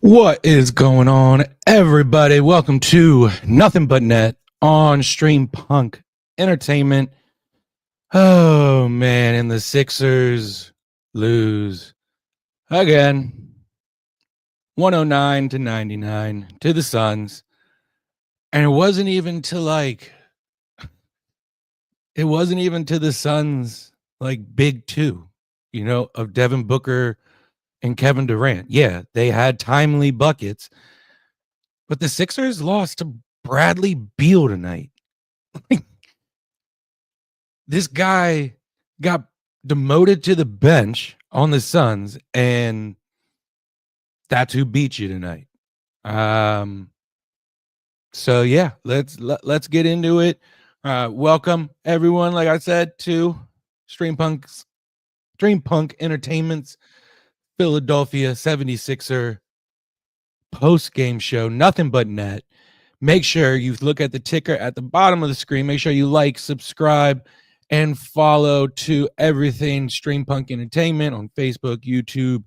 What is going on, everybody? Welcome to Nothing But Net on Stream Punk Entertainment. Oh, man, and the Sixers lose again, 109-99 to the Suns. And it wasn't even to the Suns, big two, of Devin Booker and Kevin Durant. Yeah, they had timely buckets, but the Sixers lost to Bradley Beal tonight. This guy got demoted to the bench on the Suns, and that's who beat you tonight. So yeah, let's get into it. Welcome everyone, like I said, to Stream Punk Entertainment's Philadelphia 76er Postgame Show, Nothing But Net. Make sure you look at the ticker at the bottom of the screen. Make sure you like, subscribe, and follow to everything Stream Punk Entertainment on Facebook, YouTube,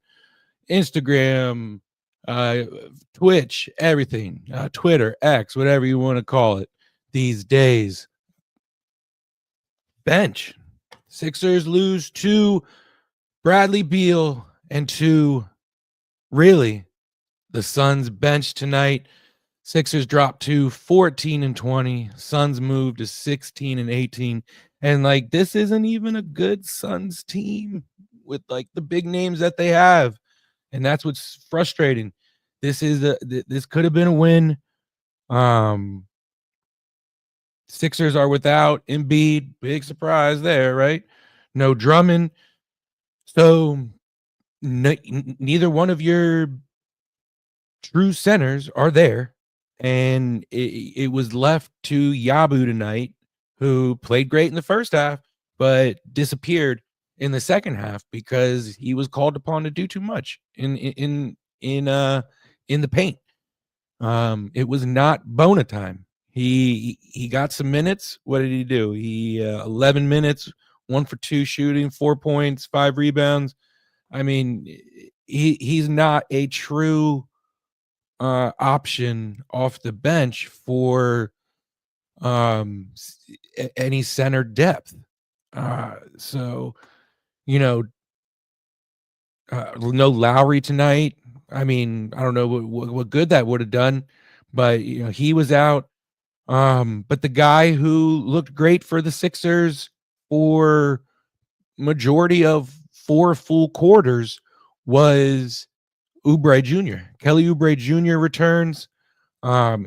Instagram, Twitch, everything, Twitter, X, whatever you want to call it these days. Bench. Sixers lose to Bradley Beal and to really the Suns bench tonight. Sixers dropped to 14-20. Suns moved to 16-18. And this isn't even a good Suns team with the big names that they have. And that's what's frustrating. This could have been a win. Sixers are without Embiid. Big surprise there, right? No Drummond. So neither one of your true centers are there. And it was left to Yabu tonight, who played great in the first half, but disappeared in the second half because he was called upon to do too much in the paint. It was not Bona time. He got some minutes. What did he do? He 11 minutes, 1 for 2 shooting, 4 points, 5 rebounds. I mean, he's not a true option off the bench for any center depth. So no Lowry tonight. I mean, I don't know what good that would have done, but he was out. But the guy who looked great for the Sixers for majority of 4 full quarters was Oubre Jr. Kelly Oubre Jr. returns.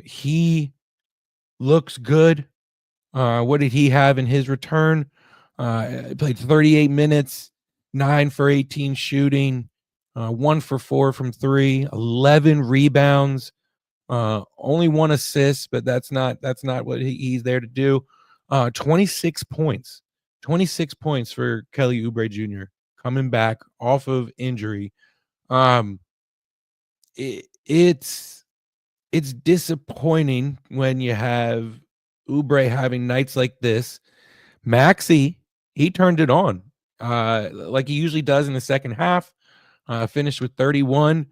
He looks good. What did he have in his return? Played 38 minutes, 9 for 18 shooting, 1 for 4 from 3, 11 rebounds, only 1 assist, but that's not what he's there to do. 26 points. 26 points for Kelly Oubre Jr. coming back off of injury. It's disappointing when you have Oubre having nights like this. Maxey, he turned it on like he usually does in the second half. Finished with 31,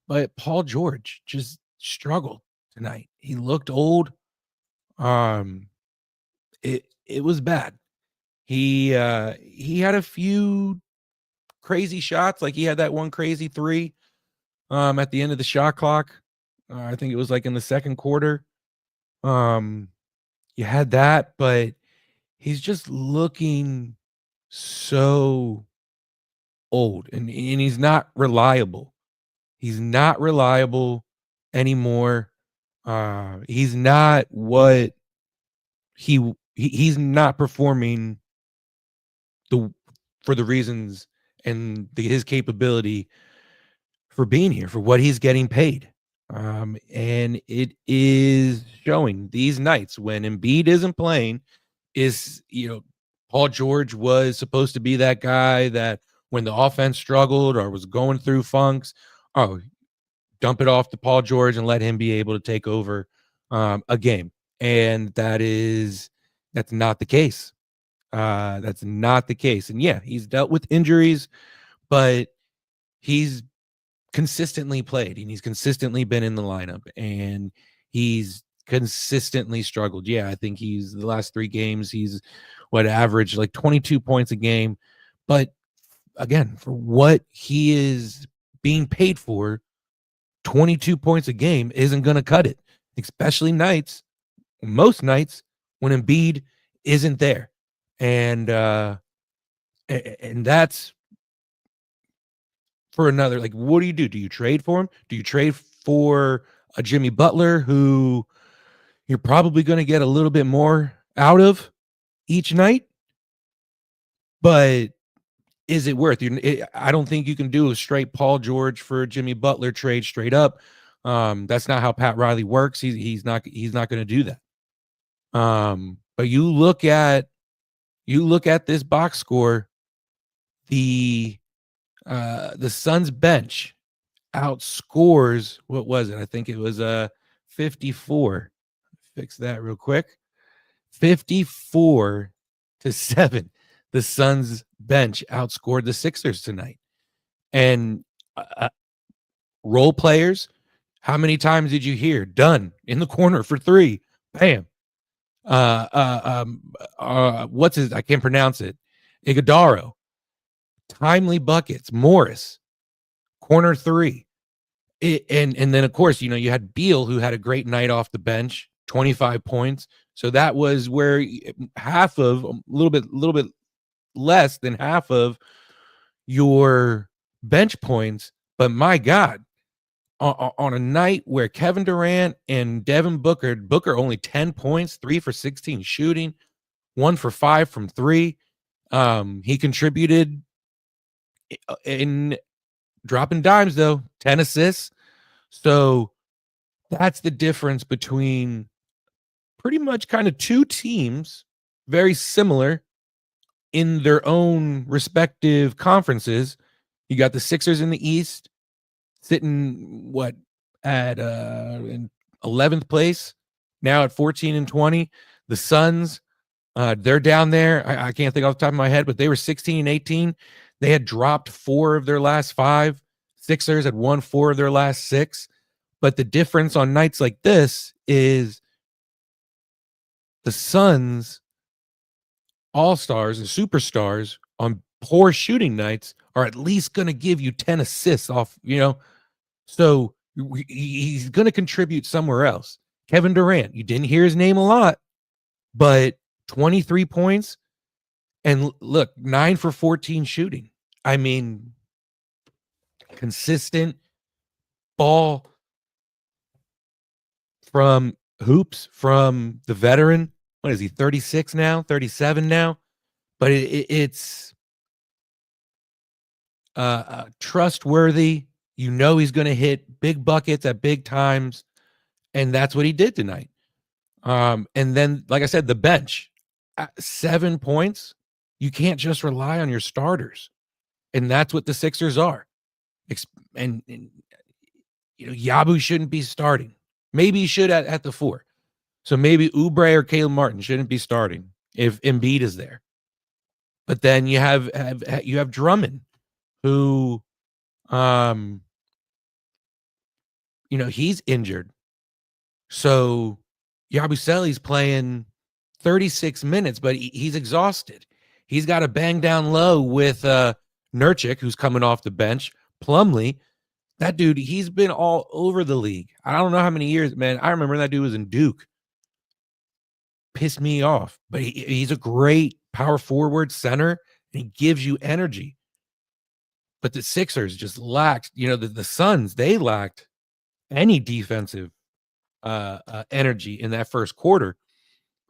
but Paul George just struggled tonight. He looked old. It was bad. He had a few crazy shots, like he had that one crazy 3 at the end of the shot clock. I think it was in the second quarter. You had that, but he's just looking so old, and he's not reliable. He's not reliable anymore. He's not what he's not performing for the reasons and his capability for being here, for what he's getting paid. And it is showing these nights when Embiid isn't playing. Paul George was supposed to be that guy that when the offense struggled or was going through funks, dump it off to Paul George and let him be able to take over a game. And that's not the case. That's not the case. And yeah, he's dealt with injuries, but he's consistently played and he's consistently been in the lineup and he's consistently struggled. Yeah, I think he's the last 3 games he's averaged like 22 points a game, but again, for what he is being paid for, 22 points a game isn't going to cut it, especially most nights when Embiid isn't there. And that's for another, like, what do you do? Do you trade for him? Do you trade for a Jimmy Butler who you're probably going to get a little bit more out of each night? But is it worth it? I don't think you can do a straight Paul George for Jimmy Butler trade straight up. That's not how Pat Riley works. He's not going to do that. But you look at this box score, the Suns bench outscores, what was it? I think it was 54. Fix that real quick. 54-7. The Suns bench outscored the Sixers tonight. And role players, how many times did you hear done in the corner for 3? Bam. What's his? I can't pronounce it. Iguodaro. Timely buckets. Morris. Corner 3. And then of course, you had Beal, who had a great night off the bench, 25 points. So that was where half of, a little bit less than half of your bench points. But my God, on a night where Kevin Durant and Devin Booker only 10 points, 3 for 16 shooting, 1 for 5 from 3. He contributed in dropping dimes, though, 10 assists. So that's the difference between pretty much kind of 2 teams, very similar in their own respective conferences. You got the Sixers in the East sitting at in 11th place, now at 14-20. The Suns, they're down there. I can't think off the top of my head, but they were 16-18. They had dropped 4 of their last 5. Sixers had won 4 of their last 6. But the difference on nights like this is the Suns all-stars and superstars on poor shooting nights are at least going to give you 10 assists off, so he's going to contribute somewhere else. Kevin Durant, you didn't hear his name a lot, but 23 points and look, 9 for 14 shooting. I mean, consistent ball from hoops from the veteran. What is he, 36 now, 37 now? But it's trustworthy. He's going to hit big buckets at big times, and that's what he did tonight. And then, like I said, the bench, 7 points. You can't just rely on your starters, and that's what the Sixers are. And Yabu shouldn't be starting. Maybe he should at the 4. So maybe Oubre or Caleb Martin shouldn't be starting if Embiid is there. But then you have Drummond, who, he's injured. So Yabusele's playing 36 minutes, but he's exhausted. He's got a bang down low with Nurkic, who's coming off the bench. Plumlee, that dude, he's been all over the league. I don't know how many years, man. I remember that dude was in Duke. Pissed me off, but he's a great power forward center, and he gives you energy. But the Sixers just lacked, the Suns, they lacked any defensive energy in that first quarter.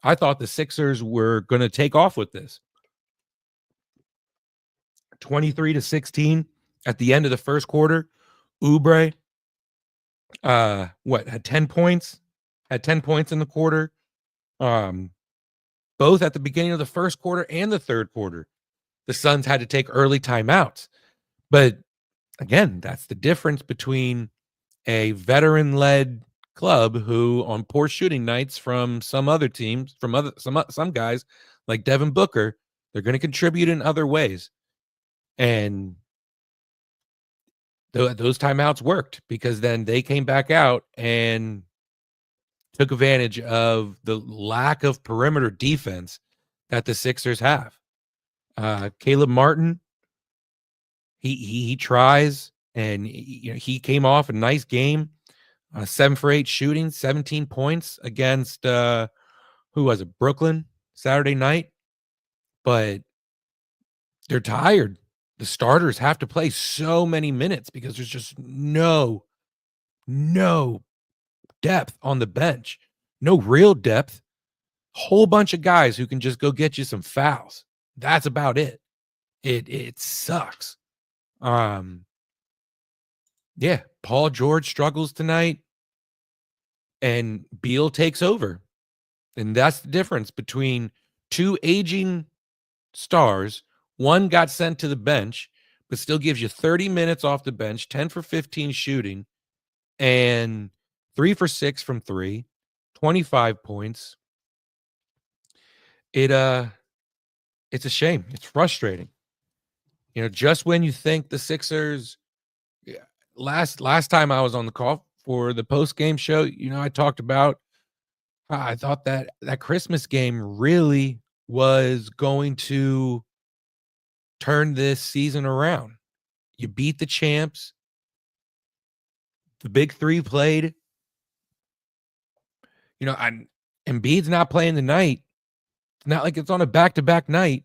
I thought the Sixers were going to take off with this. 23-16 at the end of the first quarter. Oubre, had 10 points? Had 10 points in the quarter. Both at the beginning of the first quarter and the third quarter. The Suns had to take early timeouts. But again, that's the difference between a veteran-led club who, on poor shooting nights from some other teams, from some guys like Devin Booker, they're going to contribute in other ways. And those timeouts worked because then they came back out and took advantage of the lack of perimeter defense that the Sixers have. Caleb Martin, he tries, and he came off a nice game, 7 for 8 shooting, 17 points against who was it, Brooklyn Saturday night. But they're tired. The starters have to play so many minutes because there's just no depth on the bench, no real depth. Whole bunch of guys who can just go get you some fouls. That's about it. It sucks. Yeah, Paul George struggles tonight, and Beal takes over. And that's the difference between two aging stars. One got sent to the bench, but still gives you 30 minutes off the bench, 10 for 15 shooting, and 3 for 6 from 3, 25 points. It's a shame. It's frustrating. Just when you think the Sixers, last time I was on the call for the post-game show, I talked about I thought that Christmas game really was going to turn this season around. You beat the champs. The big three played. Embiid's not playing tonight. It's not like it's on a back-to-back night.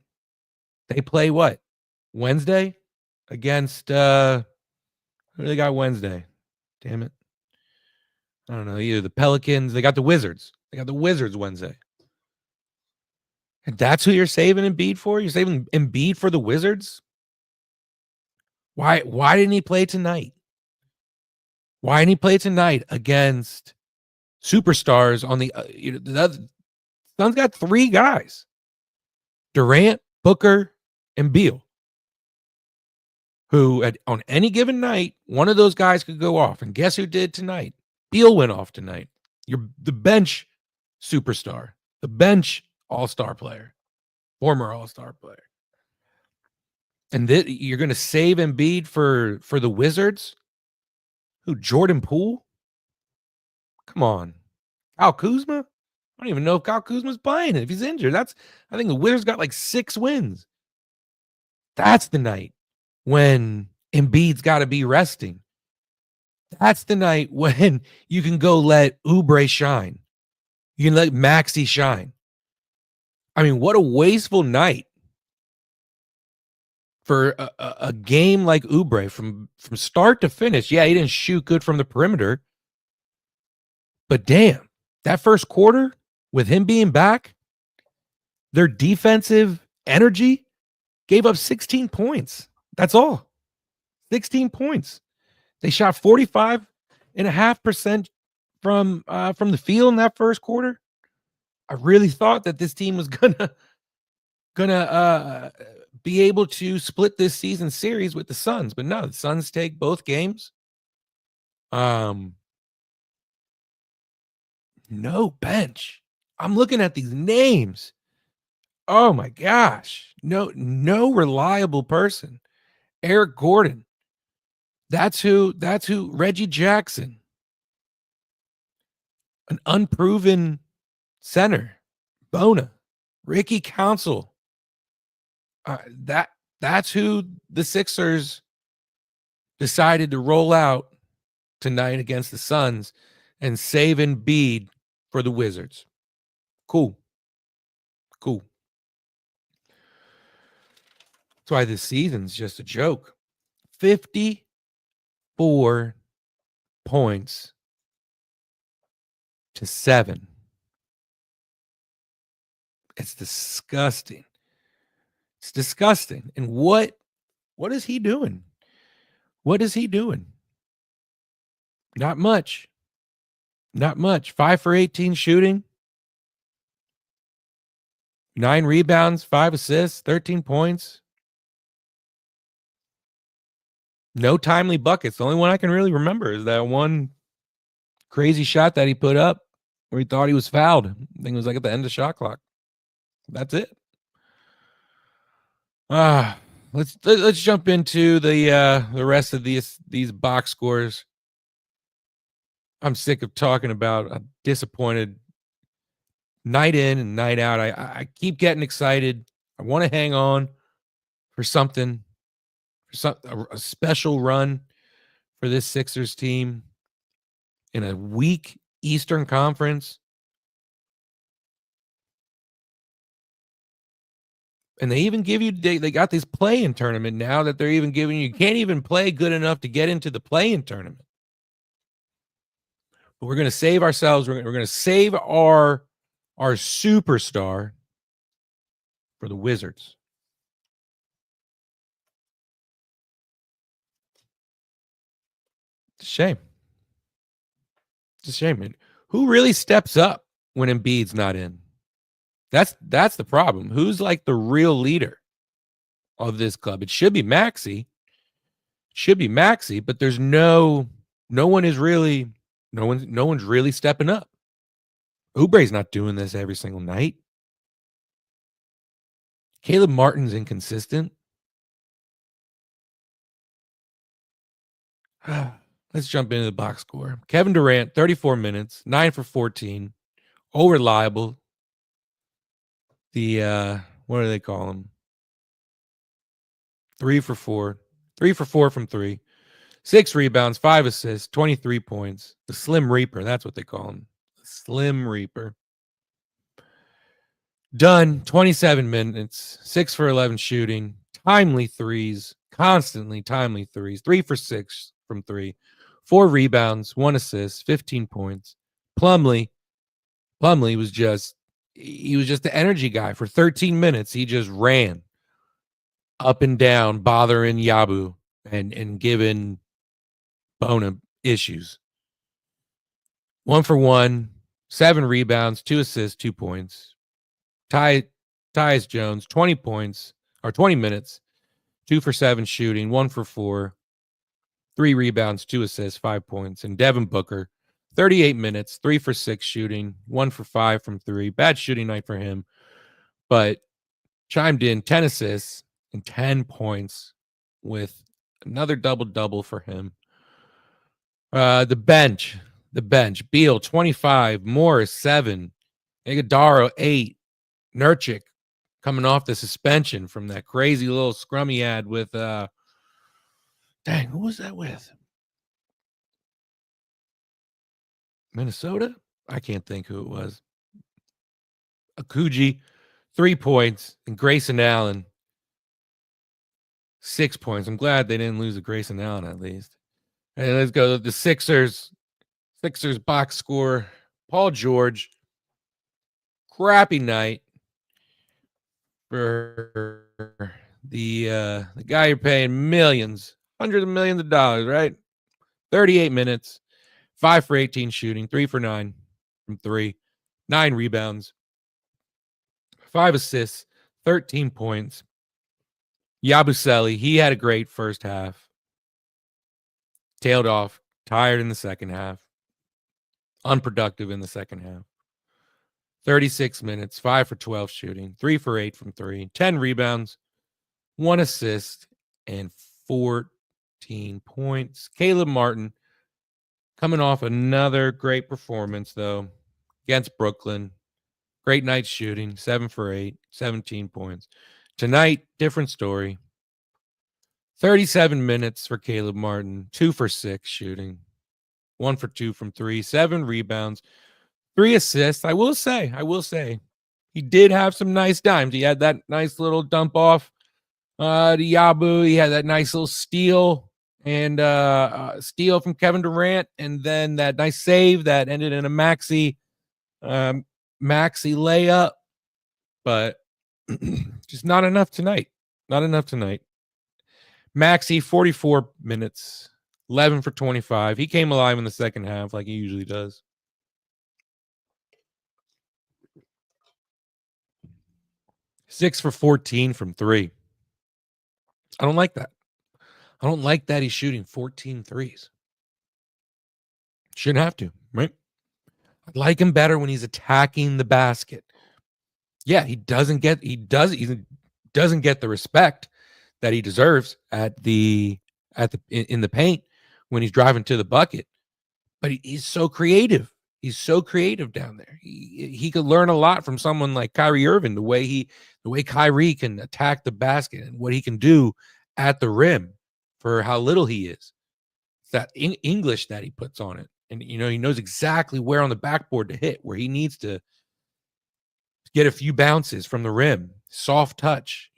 They play what? Wednesday against who do they got Wednesday? Damn it. I don't know. Either the Pelicans, they got the Wizards. They got the Wizards Wednesday. And that's who you're saving Embiid for? You're saving Embiid for the Wizards? Why didn't he play tonight? Why didn't he play tonight against superstars on the the Suns got 3 guys. Durant, Booker, and Beal. Who on any given night, one of those guys could go off. And guess who did tonight? Beal went off tonight. You're the bench superstar, the bench all-star player, former all-star player. And you're going to save Embiid for the Wizards? Who, Jordan Poole? Come on. Kyle Kuzma? I don't even know if Kyle Kuzma's playing. If he's injured, I think the Wizards got like 6 wins. That's the night when Embiid's got to be resting. That's the night when you can go let Oubre shine. You can let Maxey shine. I mean, what a wasteful night for a game like Oubre from start to finish. Yeah, he didn't shoot good from the perimeter. But damn, that first quarter with him being back, their defensive energy gave up 16 points. That's all. 16 points. They shot 45.5% from the field in that first quarter. I really thought that this team was gonna be able to split this season series with the Suns, but no, the Suns take both games. No bench. I'm looking at these names. Oh my gosh. No reliable person. Eric Gordon. That's who Reggie Jackson. An unproven center. Bona. Ricky Council. That's who the Sixers decided to roll out tonight against the Suns and save Embiid for the Wizards. Cool. That's why this season's just a joke. 54 points to 7. It's disgusting. It's disgusting. And what is he doing? What is he doing? Not much. 5 for 18 shooting. 9 rebounds, 5 assists, 13 points. No timely buckets. The only one I can really remember is that one crazy shot that he put up where he thought he was fouled. I think it was like at the end of shot clock. That's it. let's jump into the rest of these box scores. I'm sick of talking about a disappointed night in and night out. I keep getting excited. I want to hang on for something, a special run for this Sixers team in a weak Eastern Conference. And they even give you, they got this play-in tournament now that they're even giving you can't even play good enough to get into the play-in tournament. But we're going to save ourselves. We're going to save our superstar for the Wizards. It's a shame. It's a shame, man. Who really steps up when Embiid's not in? That's the problem. Who's like the real leader of this club? It should be Maxey. But there's no one's really stepping up. Oubre's not doing this every single night. Caleb Martin's inconsistent. Let's jump into the box score. Kevin Durant, 34 minutes, 9 for 14. Reliable. The what do they call him? 3 for 4. 3 for 4 from 3. 6 rebounds, 5 assists, 23 points. The Slim Reaper, that's what they call him. The Slim Reaper. Done, 27 minutes, 6 for 11 shooting, timely threes, constantly timely threes, 3 for 6 from 3, 4 rebounds, 1 assist, 15 points. Plumlee was just the energy guy for 13 minutes. He just ran up and down, bothering Yabu and giving Bona issues. 1 for 1, 7 rebounds, 2 assists, 2 points. Tyus Jones, 20 points or 20 minutes, 2 for 7 shooting, 1 for 4, 3 rebounds, 2 assists, 5 points. And Devin Booker, 38 minutes, 3 for 6 shooting, 1 for 5 from 3. Bad shooting night for him, but chimed in 10 assists and 10 points with another double-double for him. The bench, Beal, 25, Morris, 7, Iguodala, 8, Nurkic coming off the suspension from that crazy little scrum he had with who was that with? Minnesota? I can't think who it was. Akuji, 3 points, and Grayson Allen, 6 points. I'm glad they didn't lose to Grayson Allen at least. And let's go to the Sixers. Sixers box score. Paul George, crappy night for the guy you're paying millions, hundreds of millions of dollars, right? 38 minutes, 5 for 18 shooting, 3 for 9 from 3, 9 rebounds, 5 assists, 13 points. Yabusele, he had a great first half. Tailed off, tired in the second half. Unproductive in the second half. 36 minutes, 5 for 12 shooting, 3 for 8 from 3, 10 rebounds, 1 assist, and 14 points. Caleb Martin coming off another great performance, though, against Brooklyn. Great night shooting, 7 for 8, 17 points. Tonight, different story. 37 minutes for Caleb Martin, 2 for 6 shooting, 1 for 2 from 3, 7 rebounds, 3 assists. I will say, he did have some nice dimes. He had that nice little dump off to Yabu. He had that nice little steal and steal from Kevin Durant, and then that nice save that ended in a Maxey layup. But just not enough tonight. Maxey, 44 minutes, 11 for 25. He came alive in the second half like he usually does. 6 for 14 from 3. I don't like that. I don't like that he's shooting 14 threes. Shouldn't have to, right? I like him better when he's attacking the basket. Yeah, he doesn't get the respect that he deserves in the paint when he's driving to the bucket. But he's so creative. He's so creative down there. He could learn a lot from someone like Kyrie Irving, the way Kyrie can attack the basket and what he can do at the rim for how little he is. It's that English that he puts on it. And, he knows exactly where on the backboard to hit, where he needs to get a few bounces from the rim, soft touch.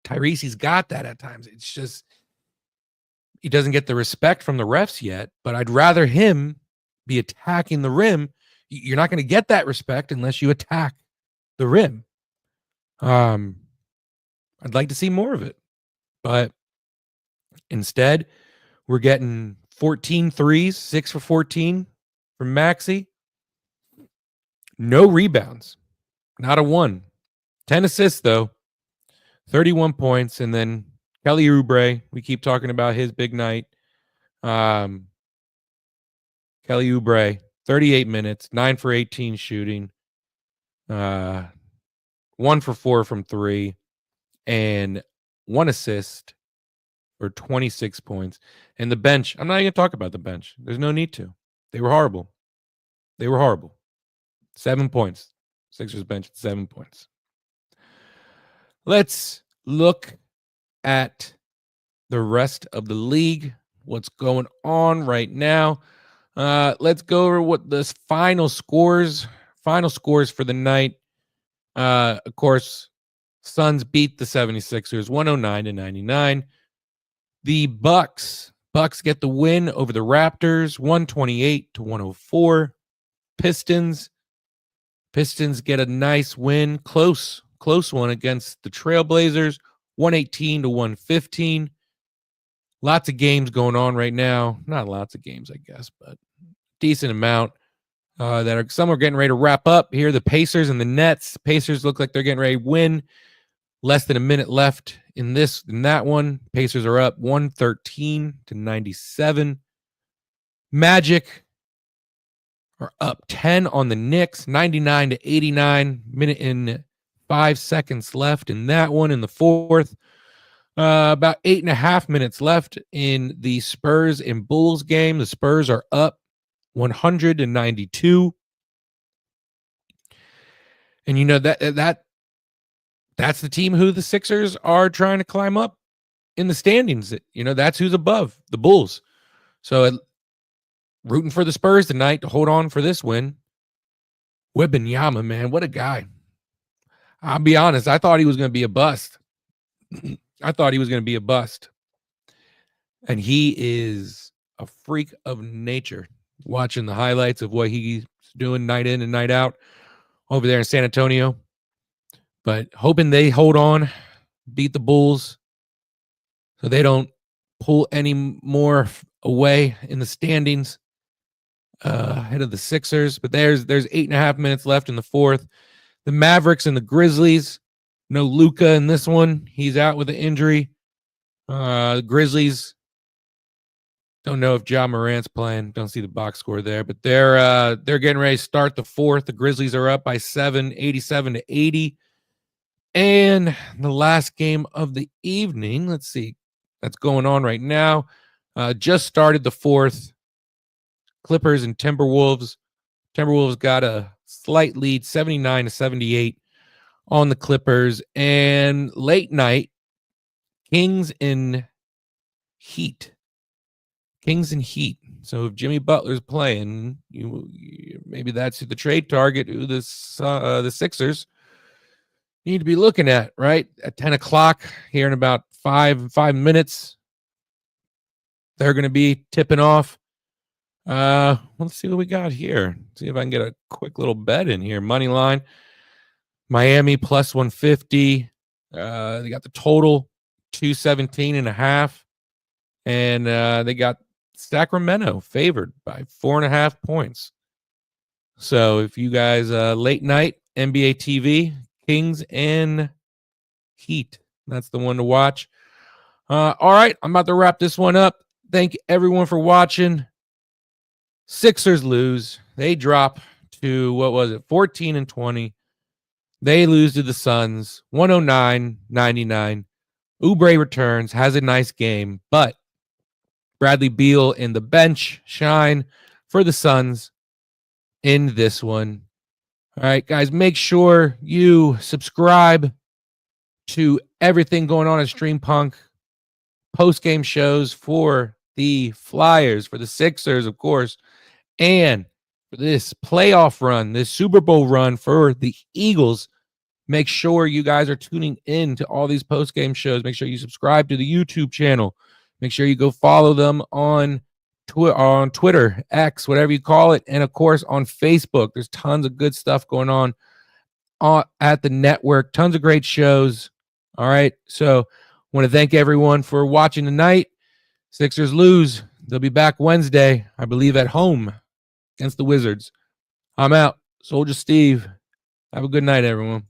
Tyrese, he's got that at times. It's just, he doesn't get the respect from the refs yet, but I'd rather him be attacking the rim. You're not going to get that respect unless you attack the rim. I'd like to see more of it, but instead we're getting 14 threes, 6 for 14 from Maxey. No rebounds, not a one. 10 assists though, 31 points, and then Kelly Oubre, we keep talking about his big night. Kelly Oubre, 38 minutes, 9 for 18 shooting, 1 for 4 from 3, and 1 assist for 26 points. And the bench, I'm not even going to talk about the bench. There's no need to. They were horrible. 7 points. Sixers bench, 7 points. Let's look at the rest of the league, what's going on right now. Let's go over what the final scores for the night. Of course, Suns beat the 76ers 109-99. The Bucks get the win over the Raptors 128-104. Pistons get a nice win, close one against the Trailblazers 118-115. Lots of games going on right now. Not lots of games, I guess, but decent amount some are getting ready to wrap up here. The Pacers and the Nets. Pacers look like they're getting ready to win. Less than a minute left in that one. Pacers are up 113-97. Magic are up 10 on the Knicks, 99-89. Minute and 5 seconds left in that one in the fourth. About 8.5 minutes left in the Spurs and Bulls game. The Spurs are up 100-92. And that's the team who the Sixers are trying to climb up in the standings. That's who's above the Bulls. So rooting for the Spurs tonight to hold on for this win. Wembanyama, man, what a guy. I'll be honest, I thought he was going to be a bust. And he is a freak of nature. Watching the highlights of what he's doing night in and night out over there in San Antonio. But hoping they hold on, beat the Bulls so they don't pull any more away in the standings ahead of the Sixers. But there's 8.5 minutes left in the fourth. The Mavericks and the Grizzlies. No Luka in this one. He's out with an injury. The Grizzlies, don't know if Ja Morant's playing. Don't see the box score there, but they're getting ready to start the fourth. The Grizzlies are up by 7, 87-80. And the last game of the evening, let's see, that's going on right now. Just started the fourth. Clippers and Timberwolves. Timberwolves got a slight lead, 79-78 on the Clippers. And late night, Kings and Heat. So if Jimmy Butler's playing, maybe that's the trade target who the Sixers need to be looking at, right? At 10 o'clock here in about five minutes, they're going to be tipping off. Let's see what we got here. See if I can get a quick little bet in here. Money line, Miami plus 150. They got the total 217.5. And they got Sacramento favored by 4.5 points. So if you guys late night NBA TV, Kings and Heat, that's the one to watch. All right, I'm about to wrap this one up. Thank everyone for watching. Sixers lose. They drop to 14-20. They lose to the Suns 109-99. Oubre returns, has a nice game, but Bradley Beal in the bench shine for the Suns in this one. All right, guys, make sure you subscribe to everything going on at Stream Punk. Post-game shows for the Flyers, for the Sixers, of course, and for this playoff run, this Super Bowl run for the Eagles. Make sure you guys are tuning in to all these post-game shows. Make sure you subscribe to the YouTube channel. Make sure you go follow them on Twitter, X, whatever you call it, and of course on Facebook. There's tons of good stuff going on at the network. Tons of great shows. All right, so want to thank everyone for watching tonight. Sixers lose. They'll be back Wednesday, I believe, at home against the Wizards. I'm out. Soldier Steve. Have a good night, everyone.